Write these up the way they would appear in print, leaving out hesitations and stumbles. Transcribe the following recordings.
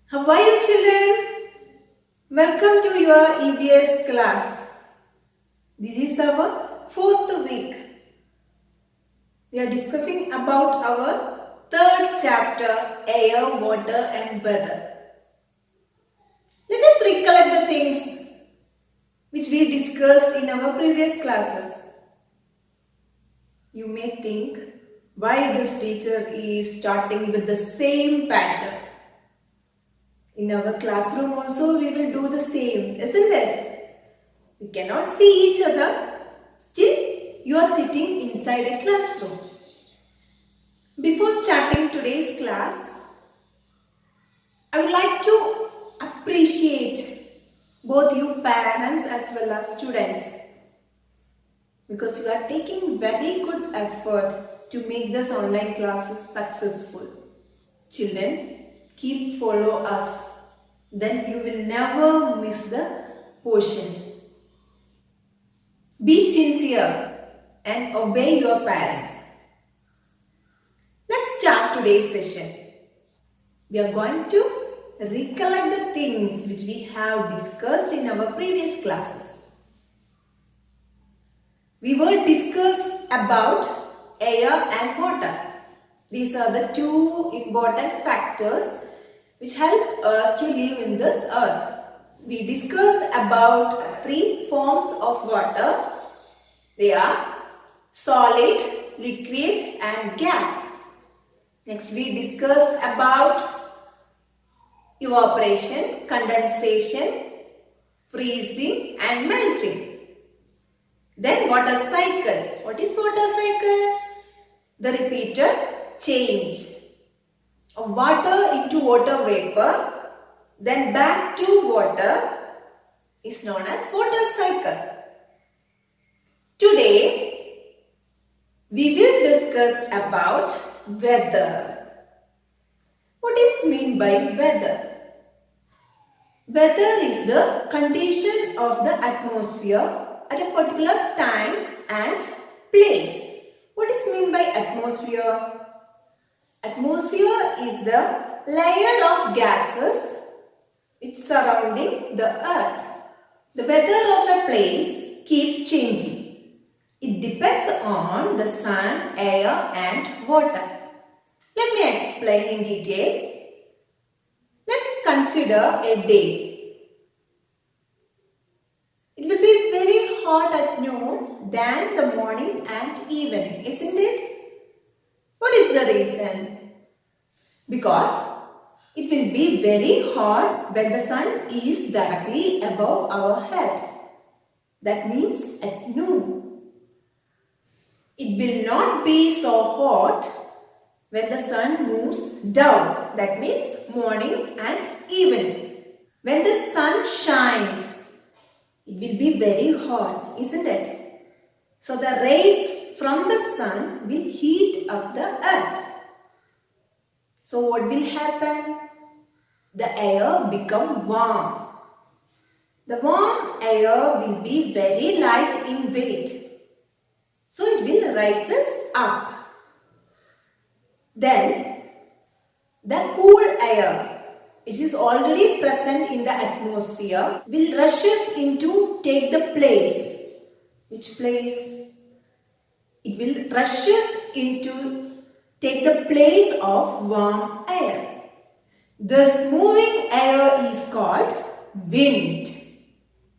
How are you, children? Welcome to your EVS class. This is our fourth week. We are discussing about our third chapter, air, water and weather. Let us recollect the things which we discussed in our previous classes. You may think, why this teacher is starting with the same pattern? In our classroom also we will do the same, isn't it? We cannot see each other. Still, you are sitting inside a classroom. Before starting today's class, I would like to appreciate both you parents as well as students, because you are taking very good effort to make this online classes successful. Children, keep follow us. Then you will never miss the portions. Be sincere and obey your parents. Let's start today's session. We are going to recollect the things which we have discussed in our previous classes. We were discussed about air and water. These are the two important factors which help us to live in this earth. We discussed about three forms of water. They are solid, liquid and gas. Next we discussed about evaporation, condensation, freezing and melting. Then water cycle. What is water cycle? The repeated change of water into water vapor, then back to water, is known as water cycle. Today, we will discuss about weather. What is meant by weather? Weather is the condition of the atmosphere at a particular time and place. What is meant by atmosphere? Atmosphere is the layer of gases which surrounding the earth. The weather of a place keeps changing. It depends on the sun, air and water. Let me explain in detail. Let's consider a day. It will be very hot at noon than the morning and evening, isn't it? What is the reason? Because it will be very hot when the sun is directly above our head. That means at noon. It will not be so hot when the sun moves down. That means morning and evening. When the sun shines, it will be very hot, isn't it? So the rays from the sun will heat up the earth. So what will happen? The air become warm. The warm air will be very light in weight. So it will rises up. Then the cool air, which is already present in the atmosphere, will rushes into take the place. Which place? It will rushes into take the place of warm air. This moving air is called wind.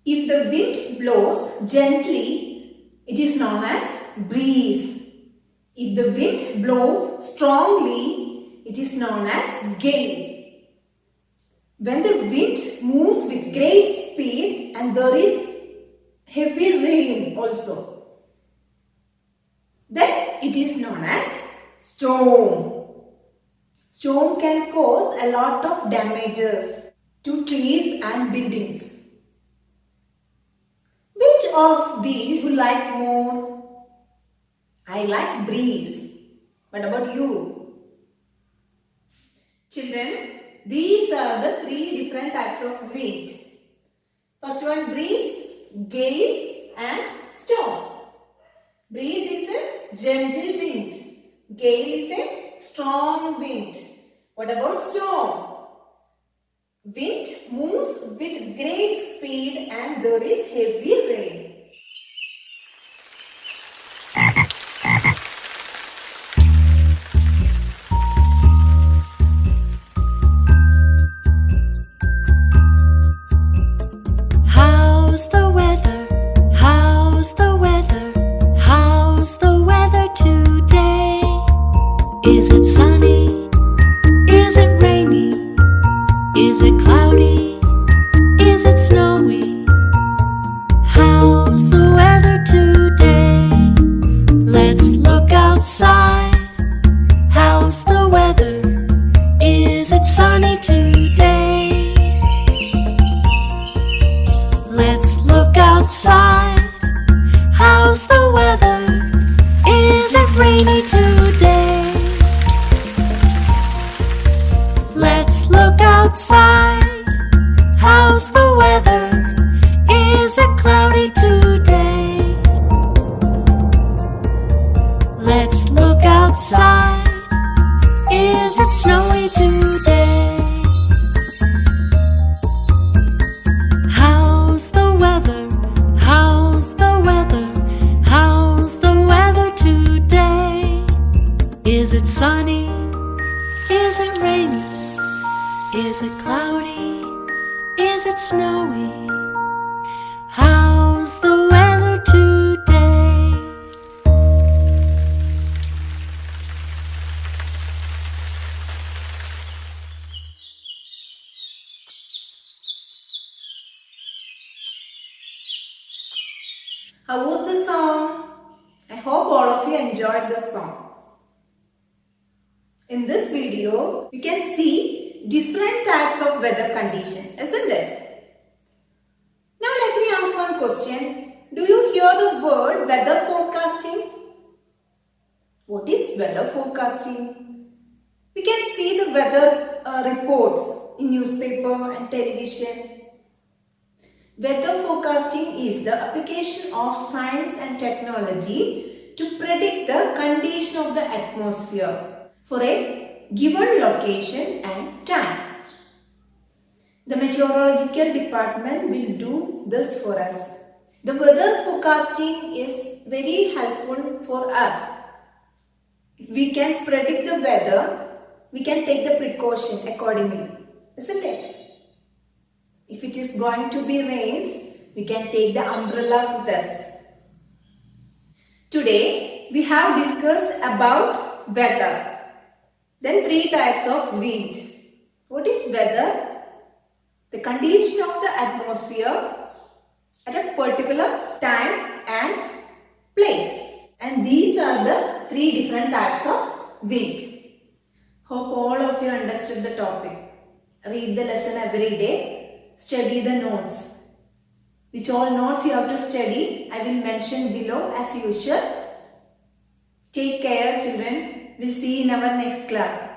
If the wind blows gently, it is known as breeze. If the wind blows strongly, it is known as gale. When the wind moves with great speed and there is heavy rain also, then it is known as storm. Storm can cause a lot of damages to trees and buildings. Which of these you like more? I like breeze. What about you? Children, these are the three different types of wind. First one, breeze, gale and storm. Breeze is a gentle wind. Gale is a strong wind. What about storm? Wind moves with great speed and there is heavy rain. How's the weather? How's the weather? How's the weather today? Is it sunny? Is it rainy? Is it cloudy? Is it snowy? How's the weather today? Let's look outside. How's the weather? Is it sunny today? Let's look outside. How's the weather? Is it rainy today? Let's look outside. How's the weather? Is it cloudy today? Let's look outside. Is it snowy today? How's the weather? How's the weather? How's the weather today? Is it sunny? Is it rainy? Is it cloudy? Is it snowy? How's the weather today? How was the song? I hope all of you enjoyed the song. In this video, you can see different types of weather condition, isn't it? Now let me ask one question. Do you hear the word weather forecasting? What is weather forecasting? We can see the weather reports in newspaper and television. Weather forecasting is the application of science and technology to predict the condition of the atmosphere for a given location and time. The meteorological department will do this for us. The weather forecasting is very helpful for us. If we can predict the weather, we can take the precaution accordingly, isn't it? If it is going to be rains, we can take the umbrellas with us. Today, we have discussed about weather. Then three types of wind. What is weather? The condition of the atmosphere at a particular time and place. And these are the three different types of wind. Hope all of you understood the topic. Read the lesson every day. Study the notes. Which all notes you have to study, I will mention below as usual. Take care, children. We'll see you in our next class.